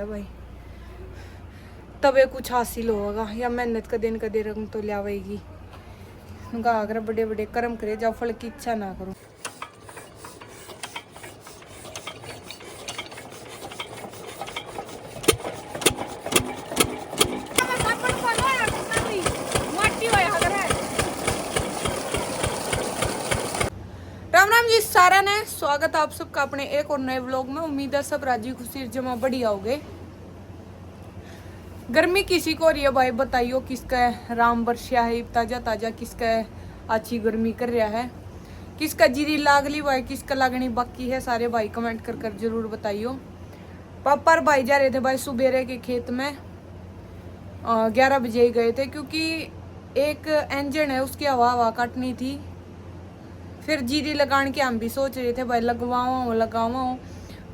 है भाई, तबे कुछ हासिल होगा। या मेहनत का दिन कदे रंग तो लियावेगी। अगर बड़े बड़े कर्म करे जाओ, फल की इच्छा ना करो। राम राम जी सारा ने, स्वागत आप सबका अपने एक और नए व्लॉग में। उम्मीद है सब राजी खुशी जमा बढ़िया हो गए। गर्मी किसी को हो रही है भाई, बताइयो किसका है राम बरसिया है ताजा ताजा, किसका है अच्छी गर्मी कर रहा है, किसका जीरी लागली भाई, किसका लागनी बाकी है। सारे भाई कमेंट कर कर जरूर बताइयो। पापा और भाई जा रहे थे भाई सुबेरे के खेत में, 11 बजे ही गए थे, क्योंकि एक इंजन है उसकी हवा काटनी थी। फिर जीरी लगाने के हम भी सोच रहे थे भाई लगावाऊँ,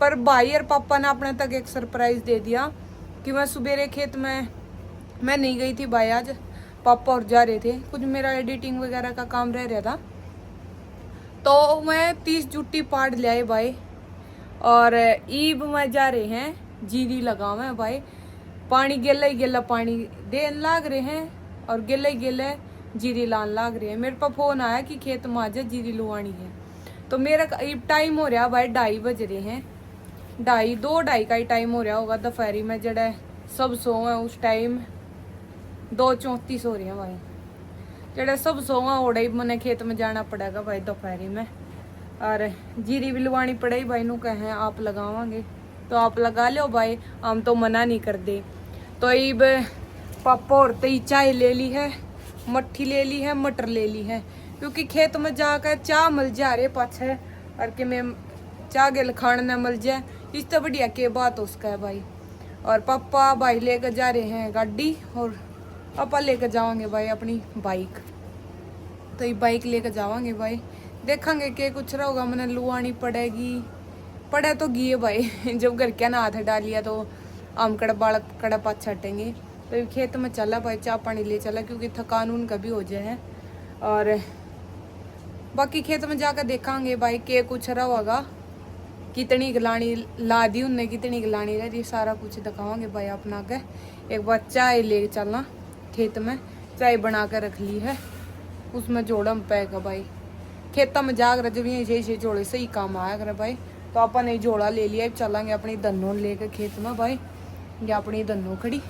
पर भाई और पापा ने अपने तक एक सरप्राइज दे दिया कि मैं सुबेरे खेत में मैं नहीं गई थी भाई। आज पापा और जा रहे थे, कुछ मेरा एडिटिंग वगैरह का काम रह रहा था, तो मैं 30 जुट्टी पाड़ लिया भाई। और ईब में जा रहे हैं जीरी लगावे भाई। पानी गेला ही गेला पानी देन लाग रहे हैं, और गेला ही गेला जीरी लान लाग रहे हैं। मेरे पास फोन आया कि खेत में आज जीरी लुवानी है, तो मेरा टाइम हो रहा भाई 2:30 बज रहे हैं। 2:30 का ही टाइम हो रहा होगा दोपहरी में, जड़ा सब सो है उस टाइम 2:34 हो रहे हैं भाई। जड़ा सब सो है ओड़ा ही मैंने खेत में जाना पड़ेगा भाई दोपहरी में। और जीरी भी लुवानी पड़ेगी भाई। नू कहें आप लगावांगे तो आप लगा लो भाई, हम तो मना नहीं कर दे। तो इब पापा और तई चाय ले ली है, मट्ठी ले ली है, मटर ले ली है, क्योंकि खेत में जाकर चाह मिल जा रहे पाछे, और कि मैं चाह गेल खाने न मिल जाए इस तो बढ़िया के बात उसका है भाई। और पापा भाई लेकर जा रहे हैं गाड़ी, और पापा लेकर जाओगे भाई अपनी बाइक। तो ये बाइक लेकर जावांगे भाई, देखेंगे कि कुछ रहोगा मैंने लुआनी पड़ेगी। पड़े तो गिए भाई जब घर के ना हाथ डाल लिया तो आम कड़ा पात छटेंगे। तो खेत में चला भाई, चाय पानी ले चला, क्योंकि थकान उनका भी हो जाए है। और बाकी खेत में जाकर देखेंगे भाई के कुछ रहोगा, कितनी गलानी ला दी उनने, कितनी गलानी रह रही, सारा कुछ दिखावांगे भाई अपना के। एक बार चाय ले चलना खेत में, चाय बना कर रख ली है, उसमें जोड़म पैगा भाई। खेतों में जाकर जब ये जोड़े सही काम आया कर भाई। तो अपन ने जोड़ा ले लिया, चलेंगे अपनी धनों लेकर खेत में भाई। ये अपनी धनों खड़ी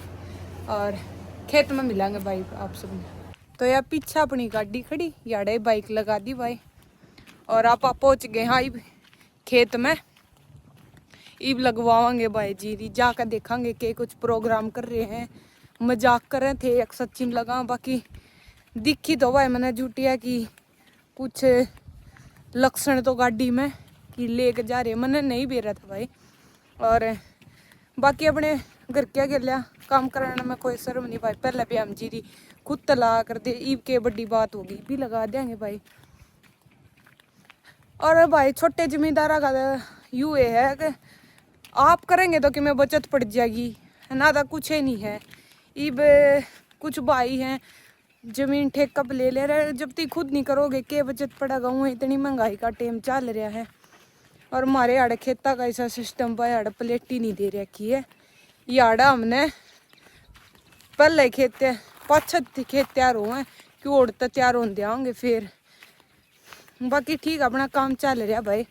और खेत में मिलेंगे भाई आप सब। तो यार पीछे अपनी गाड़ी खड़ी, याडे बाइक लगा दी भाई, और आप पहुंच गए हाँ इब खेत में। इब लगवाएंगे भाई जीरी, जाकर देखेंगे कि कुछ प्रोग्राम कर रहे हैं, मजाक कर रहे थे एक सच्ची में लगा। बाकी दिखी तो भाई मैंने झूठिया की कुछ लक्षण तो गाड़ी में कि लेके जा रहे, मैंने नहीं बेरा था भाई। और बाकी अपने घर क्या गया काम कराने में कोई शर्म नहीं भाई। पहले भी हम जीरी खुद तला कर दे, ईब के बड़ी बात होगी भी लगा देंगे भाई। और भाई छोटे जमींदारा का यू है कि आप करेंगे तो कि मैं बचत पड़ जाएगी, ना तो कुछ ही नहीं है। ईब कुछ भाई हैं जमीन ठेका पे ले रहे, जब तक खुद नहीं करोगे के बचत पड़ेगा। वहाँ इतनी महंगाई का टाइम चल रहा है, और हमारे आड़े खेता का ऐसा सिस्टम भाई, आड़े प्लेट ही नहीं दे रखी है। ये आड़ा हमने पहले खेत 5-6 खेत तैयार हुए कि उड़ते तैयार होते आएंगे फिर। बाकी ठीक अपना काम चल रहा भाई।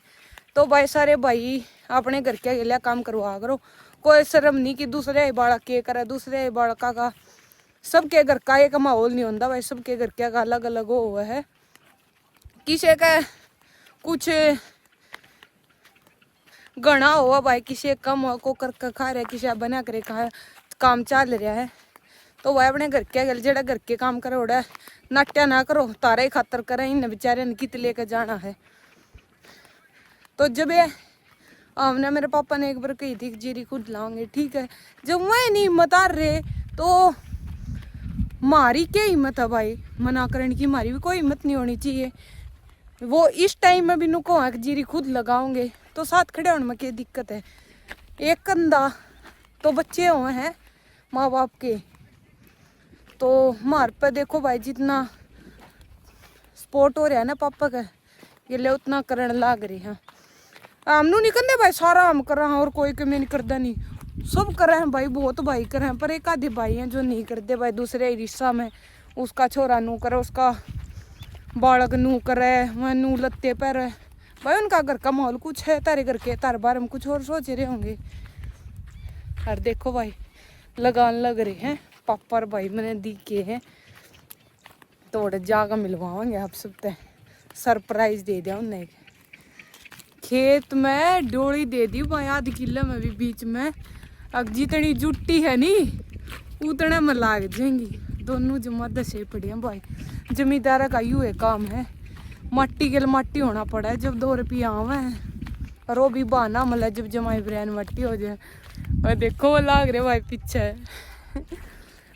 तो भाई सारे भाई अपने घर के लिए काम करवा करो, कोई शर्म नहीं कि दूसरे बाड़ा के करे, दूसरे बाड़का का। सबके घर का एक माहौल नहीं होता भाई, सबके घर का अलग अलग हुआ है। किसी का कुछ घना हुआ भाई, किसी कम हो को कर खा रहे, किसी बना करे खा, काम चल रहा है। तो भाई अपने घर के गल जेड़ा घर के काम करे उड़ा नाट्या ना करो, तारा ही खातर करे, इन बेचारे ने कित लेकर जाना है। तो जब हमने मेरे पापा ने एक बार कही थी जीरी खुद लाओगे, ठीक है, जब मैं नहीं हिम्मत आ रहे तो मारी क्या हिम्मत है भाई, मना करने की हमारी भी कोई हिम्मत नहीं होनी चाहिए। वो इस टाइम में भी नुको है कि जीरी खुद लगाओगे तो साथ खड़े होने में क्या दिक्कत है। एक कंधा तो बच्चे हुए हैं माँ बाप के, तो मार पे देखो भाई जितना सपोर्ट हो रहा है ना पापा का, ये ले उतना करने लाग रही है। हमनू नहीं करने भाई, सारा हम कर रहा और कोई कमी नहीं करता नहीं। सब करे हैं भाई, बहुत भाई करे हैं, पर एक आधे भाई हैं जो नहीं करते भाई। दूसरे रिश्ता में उसका छोरा नू करे, उसका बालक नू करे, वह नू लत्ते पैर भाई। उनका घर का माहौल कुछ है, तारे घर के तार बार में कुछ और सोच रहे होंगे। और देखो भाई लगान लग रहे हैं पापा और भाई मैंने दिखे हैं, थोड़े जाकर मिलवाएंगे आप सबसे, सरप्राइज दे दिया उन्हें। खेत में डोली दे दी भाई आध किले में भी बीच में। अब जितनी जुट्टी है नी उतने में लाग जाएंगी। दोनों जमा दशे पड़े हैं भाई। जमींदार का यूँ काम है, मट्टी के माटी होना पड़ा है। जब 2 रुपया आवे और वो भी बहाना मतलब जब जमाई ब्रैन मट्टी हो जाए। और देखो वो लाग रहे भाई पीछे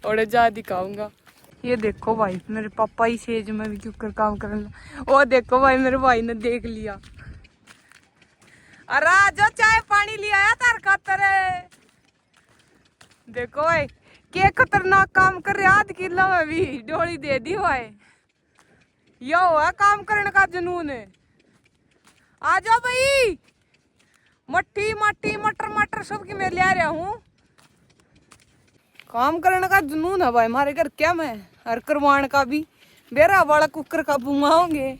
और जा दिखाऊंगा। ये देखो भाई मेरे पापा ही सेज में भी क्यों कर काम करना। वो देखो भाई मेरे भाई ने देख लिया। अरे जो चाय पानी लिया आया तार खातर। देखो भाई क्या खतरनाक काम कर रहे, आध किलो में भी डोली दे दी भाई। यो है काम करने का जुनून है। आ जाओ भाई, मट्टी माटी मटर मटर सब की मैं ले रहा हूँ। काम करने का जुनून है भाई हमारे घर क्या मैं, हर करवान का भी बेरा वाला कुकर का बुमाओगे।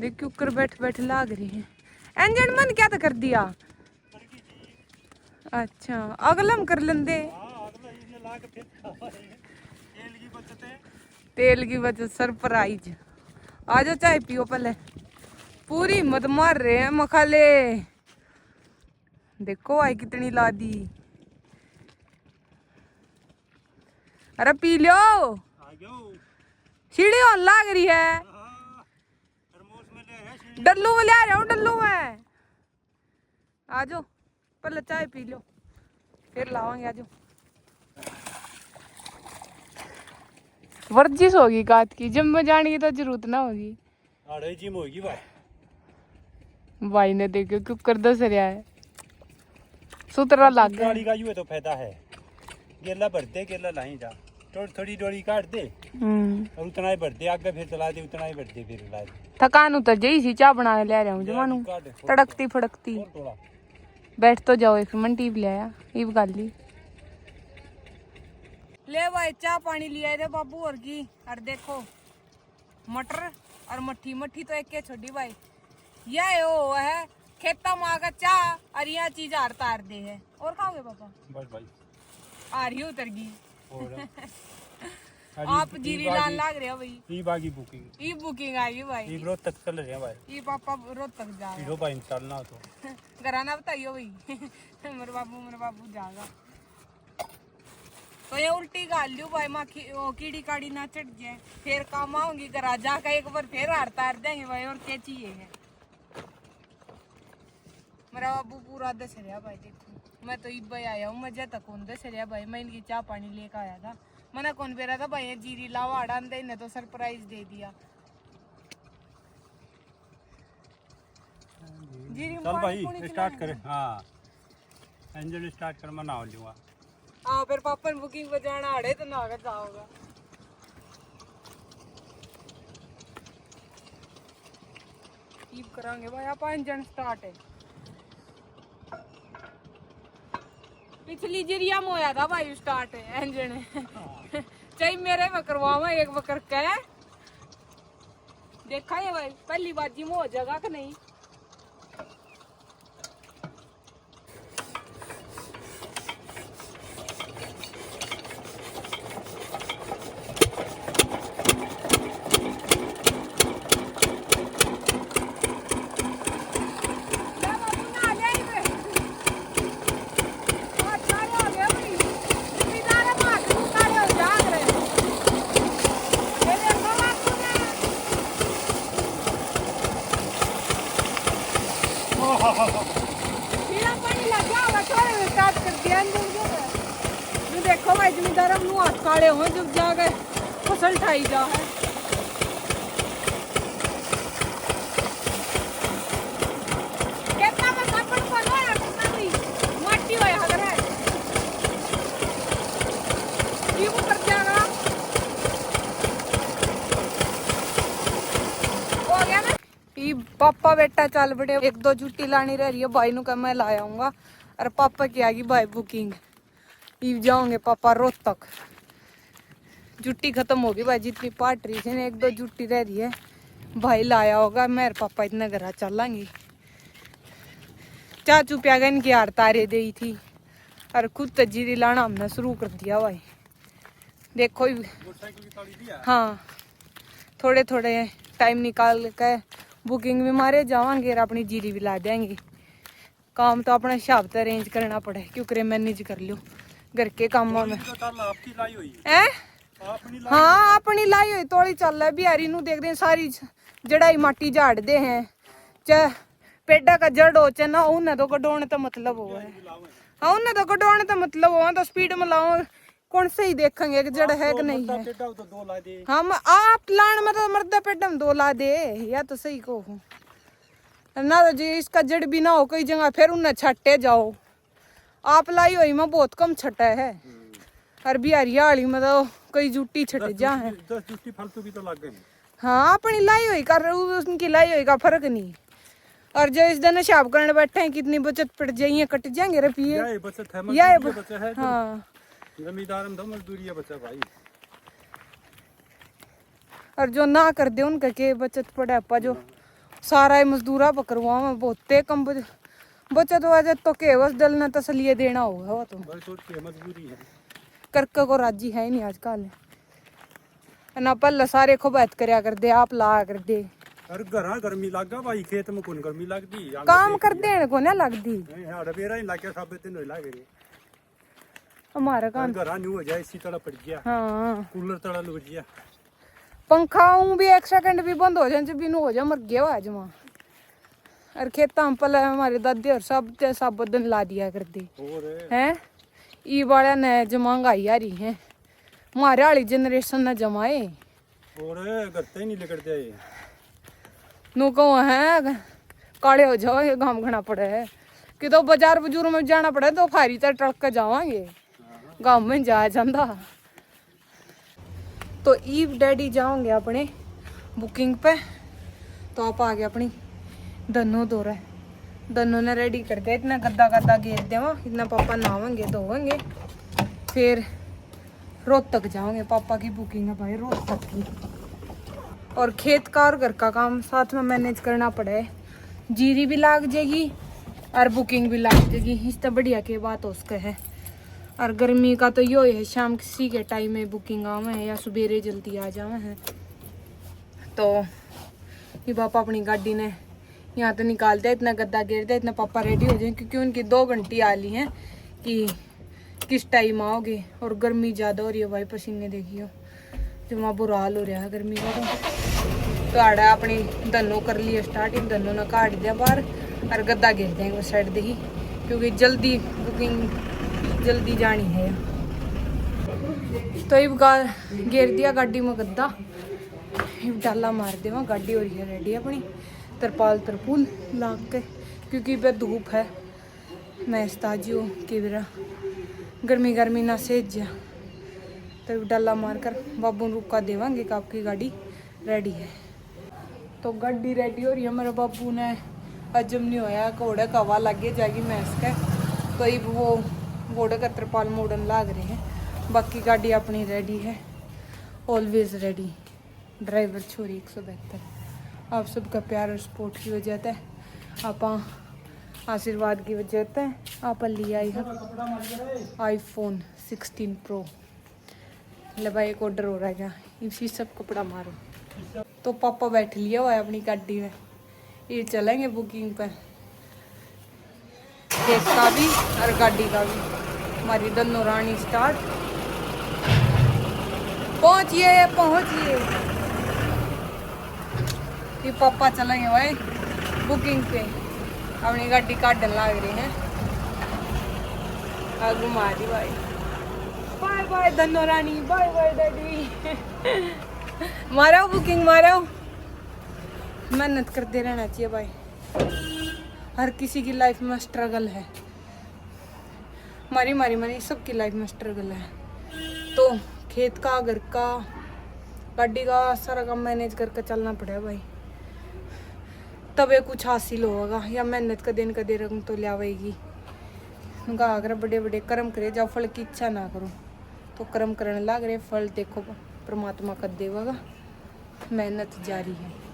देख कुकर बैठ बैठ लाग रही है। इंजन मन क्या तो कर दिया। अच्छा अगलम कर लेंदे। तेल की बचत सरप्राइज। आ जाओ चाय पियो पहले। पूरी हिम्मत मार रहे हैं मखाले। देखो भाई कितनी ला दी। अरे पी लो, सीढ़ी और लाग रही है। डल्लू में ले आ रहा हूँ, डल्लू में आ जाओ पहले चाय पी लो फिर लावांगे। आ जाओ। वर्जिश होगी काट की, जिम में जाने की तो जरूरत ना होगी। जिम होगी भाई। भाई ने देखो कुकर दस रहा है, सुतरा लाग गया। का यूं तो फायदा है, गेला भरते गेला लाई जा, थोड़ी डोरी काट दे और उतना ही भर दे, आगे फिर चला दे, उतना ही भर दे फिर ला दे। थकान उतर जाई सी, चाय बना ले रहा हूँ जमानू तड़कती फड़कती। बैठ तो जाओ 1 मिनट। ईब ले आया, ईब गाल ली ले भाई। चाय पानी लिया थे बाबू और की। और देखो मटर और मट्ठी, मट्ठी तो एक के छोड़ी भाई। यह वो है खेता माँ का चाह और यह चीज हार तार दे है। और खाओगे पापा? बस भाई आ रही उतर गई। आप जीरी लाल लाग रहे हो भाई। ई बागी बुकिंग, ई बुकिंग आई भाई। ई रोज तक चल रहे हैं भाई। ई पापा रोज तक जा हीरो भाई चलना तो घराना बताइयो भाई। मेरे बाबू जाएगा तो ये उल्टी गाल लियो भाई। माँ कीड़ी काड़ी ना चढ़ जाए फिर काम आऊंगी। घरा जाकर एक बार फिर हार तार देंगे भाई। और क्या चाहिए है? मेरा बाबू पूरा दस रहा भाई। देखो मैं तो इब आया हूँ, मजे तक कौन दस रहा भाई। मैं इनकी चाय पानी लेकर आया था, मैंने कौन बेरा था भाई। जीरी लावा आड़ा ने तो सरप्राइज दे दिया। जीरी चल भाई स्टार्ट करें। हाँ इंजन स्टार्ट कर, मैं नहा लूंगा। हाँ फिर पापा ने बुकिंग बजाना आड़े तो ना जाओगा। कीप करांगे भाई। आप इंजन स्टार्ट है। पिछली जिरिया में होया था भाई स्टार्ट है इंजन। चाहे मेरे में करवावा एक बकर के देखा है भाई। पहली बाजी में हो जाएगा कि नहीं? देखो भाई जमींदार हम हाथ काले हो जब जाके फसल ठाई जा है। कितना में सापड़ पड़ो है, कितना भी माटी होया अगर है ये वो कर जाएगा। हो गया ना? पापा बेटा चल बड़े, एक दो जुट्टी लानी रह रही है, भाई नु कह मैं ला आऊंगा। और पापा की आ गई भाई बुकिंग, ईव जाओगे पापा रोहतक। जुट्टी खत्म होगी भाई, जितनी पाट रही थी, एक दो जुट्टी रह रही है, भाई लाया होगा, मेरे पापा इतना घर चलांगी। चाचू प्यागन की हार तारे दी थी और खुद तजीरी लाना हमने शुरू कर दिया भाई। देखो हाँ, थोड़े थोड़े टाइम निकाल के बुकिंग भी मारे जावांगे और अपनी जीरी भी ला देंगे। काम तो अपना हिसाब से अरेंज करना पड़े, क्योंकि मैनेज कर लो घर के कामों में। हाँ अपनी लाई हुई तोड़ी चल रहा है। बिहारी नु देख दे सारी जड़ाई माटी झाड़ दे हैं, चाहे पेड़ा का जड़ हो चाहे ना, उन्हें तो कटोने तो मतलब हो है। हाँ उन्हें तो कटोने तो मतलब हो, तो स्पीड में लाओ, कौन से ही देखेंगे कि जड़ है कि नहीं है। हम आप लाने में तो मर्दा पेड़ में 2 ला दे, या तो सही को ना, तो जी इसका जड़ भी ना हो कई जगह, फिर उन्हें छट्टे जाओ। आप लाई हुई में बहुत कम छटा है, और बिहारिया वाली में तो कई जुट्टी छट जा है। 10 जुट्टी फालतू की तो लग गई। हाँ अपनी लाई हुई कर, उनकी लाई हुई का फर्क नहीं। और जो इस दिन हिसाब करने बैठे हैं कितनी बचत पड़ जाइए, कट जाएंगे रुपये। या बचत है, हाँ जमींदार में तो मजदूरी है बच्चा भाई। और जो ना कर दे उनका के बचत पड़े अपा, जो सारा मजदूरा पकड़वा में बहुते कम बचत वजह तो के बस दल ने तसलिए देना होगा, वो तो मजबूरी है, करके को राजी है नहीं आजकल। ना पहले सारे खुबैत करया कर दे, आप ला कर दे। और घरा गर्मी लगा भाई, खेत में कौन गर्मी लगदी, काम कर देने को ना लगदी। हां बेरा ही लाके सब दिन होई लागे रे हमारा काम घरा न्यू हो जाए, इसी तरह पड़ गया। हाँ कूलर तड़ा लग गया, पंखा भी 1 सेकंड भी बंद हो जाए जब बिनु हो जाए मर गया आज वहाँ। और खेता में पहले हमारे दादी और सब बदन ला दिया कर दी हैं। ई वाला ने जमांगाई आ रही है, हमारे वाली जनरेशन ने जमाए और गत्ते नहीं लेकर जाए नु को है काले हो जाओ, ये गांव घना पड़े है कि तो बाजार बजूर में जाना पड़े तो फारी तर टड़क के जावांगे, गांव में जाया जाता। तो ईव डैडी जाओगे अपने बुकिंग पे, तो आप आ गए अपनी दनों दो रहे, दनों ने रेडी कर दिया, इतना गद्दा गद्दा घेर देवा, इतना पापा नहावेंगे धोवेंगे, फिर रोहतक जाओगे। पापा की बुकिंग है भाई रोहतक की, और खेत का और घर का काम साथ में मैनेज करना पड़े, जीरी भी लाग जाएगी और बुकिंग भी लाग जाएगी, इससे बढ़िया की बात उसका है। और गर्मी का तो यो है, शाम किसी के टाइम में बुकिंग आवे है या सवेरे जल्दी आ जावे है। तो ये पापा अपनी गाड़ी ने यहाँ तो निकाल दिया, इतना गद्दा गिर दिया, इतना पापा रेडी हो जाए, क्योंकि उनकी 2 घंटी आ ली हैं कि किस टाइम आओगे। और गर्मी ज़्यादा हो रही है भाई, पसीने देखियो जो वहाँ बुरा हाल हो रहा है गर्मी का। तो आड़ा अपनी दनों कर लिया स्टार्ट, इन दनों ने काट दिया बाहर और गद्दा गिर देंगे उस साइड देखी, क्योंकि जल्दी बुकिंग जल्दी जानी है। तो इब घेर दिया गाड़ी में गद्दा, इब डाला मार देवा, गाड़ी हो रही है रेडी अपनी, तरपूल लाग के, क्योंकि बे धूप है, मैं ताजी हो कि बेरा गर्मी ना सेज जा। तो डाला मार कर बाबू रुका देवांगे कि आपकी गाड़ी रेडी है। तो गाड़ी रेडी हो रही है, मेरे बाबू ने हजम नहीं होया, घोड़े का हवा लगे जाएगी मैस के, तो अब वो घोड़े का तरपाल मोड़न लाग रहे हैं। बाकी गाड़ी अपनी रेडी है, ऑलवेज रेडी। ड्राइवर छोरी 172, आप सबका प्यार और सपोर्ट की वजह से, आप आशीर्वाद की वजह से आप लिया आई है iPhone 16 Pro। ले भाई एक ऑर्डर हो रहा है क्या, इसी सब कपड़ा मारो। तो पापा बैठ लिया हुआ है अपनी गाड़ी में, ये चलेंगे बुकिंग पर, खेत का भी और गाड़ी का भी। हमारी दोनों रानी स्टार्ट, पहुंचिए। ये पापा चलेंगे भाई बुकिंग पे, अपनी गाड़ी काटने लग रही हैं, आगू मारी भाई। बाय बाय दोनों रानी, बाय बाय डैडी। मारो बुकिंग मारो, मेहनत करते रहना चाहिए भाई, हर किसी की लाइफ में स्ट्रगल है, मारी सबकी लाइफ में स्ट्रगल है। तो खेत का, घर का, गाड़ी का सारा काम मैनेज करके चलना पड़ेगा भाई, तबे कुछ हासिल होगा, या मेहनत का दिन रंग तो लियावेगी। उनका अगर बड़े बड़े कर्म करे, जब फल की इच्छा ना करो तो कर्म करने लग रहे, फल देखो परमात्मा कर देगा। मेहनत जारी है।